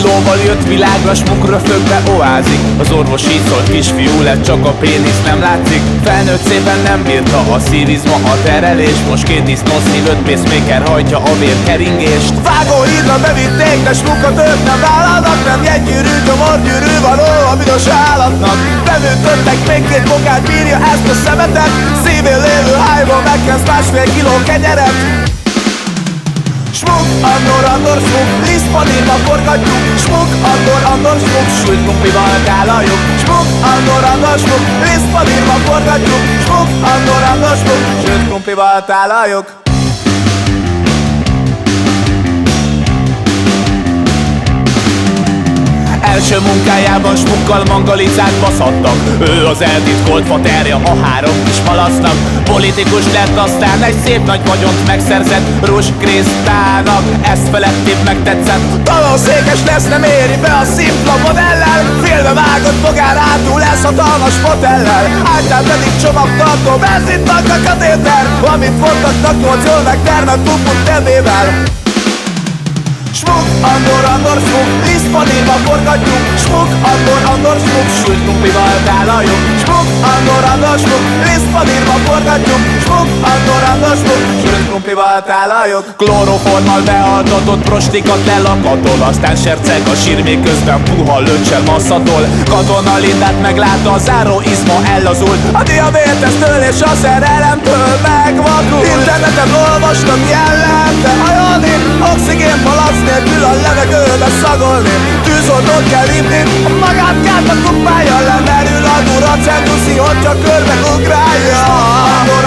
Lóval jött világra, smuk röfögve oázik. Az orvos így szólt, kisfiú lett, csak a pénisz nem látszik. Felnőtt szépen nem bírta a szívizma, a terelés. Most két disznószív, 5 pacemaker hajtja a vérkeringést. Vágóhídra bevitték, de smukat ők nem vállalnak. Nem jegygyűrű, gyomorgyűrű való a büdös állatnak. Beműtöttek, még 2 bokát bírja ezt a szemetet. Szívén lévő hájból megkezd 1,5 kiló kenyeret. Smuk, andor, smuk, lisztpanírba forgatjuk. Smuk, andor, smuk, sült krumplival tálaljuk. Smuk, andor, smuk, lisztpanírba forgatjuk. Smuk, andor, smuk, sült krumplival tálaljuk. Első munkájában smukkal mangalizát baszhattak. Ő az eltitkolt faterja a 3 kis malasznak. Politikus lett, aztán egy szép nagy vagyont megszerzett Rus Krisztának, ezt felettébb megtetszett. Talonszékes lesz, nem éri be a szimpla modellel. Félve vágott bogár átul lesz hatalmas fotellel. Általán pedig csomagtartó benzintank a katéter, amit fontatnak 8 jól megtermett puput tevével. Smuk, andor, smuk, lisztpanírba forgatjuk. Smuk, andor, smuk, sült krumplival tálaljuk. Smuk, andor, smuk, lisztpanírba forgatjuk. Smuk, andor, smuk, sült krumplival tálaljuk. Kloroformmal bealtatott prostikat lelakatol, aztán serceg a sír, miközben puha lőccsel masszatol. Katona Lindát meglátta, a záró izma ellazult. A diabétesztől és a szerelemtől megvakult. Interneten olvastam, jelente hajolni, oxigén palac nélkül a levegőbe szagolni. Tűzoltót kell hívni, a magátkát a kuppája. Lemerül a duracentuszi, hogy csak körbe ugrálja.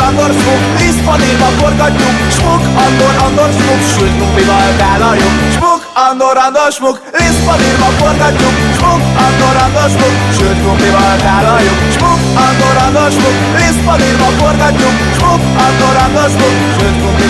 Andor, smuk, lisztpanírba forgatjuk. Smuk, andor, smuk, sült krumplival tálaljuk. Smuk, andor, smuk, lisztpanírba forgatjuk. Smuk, andor, smuk, sült krumplival tálaljuk. Smuk, andor, smuk, lisztpanírba forgatjuk. Smuk, andor, smuk, sült krumplival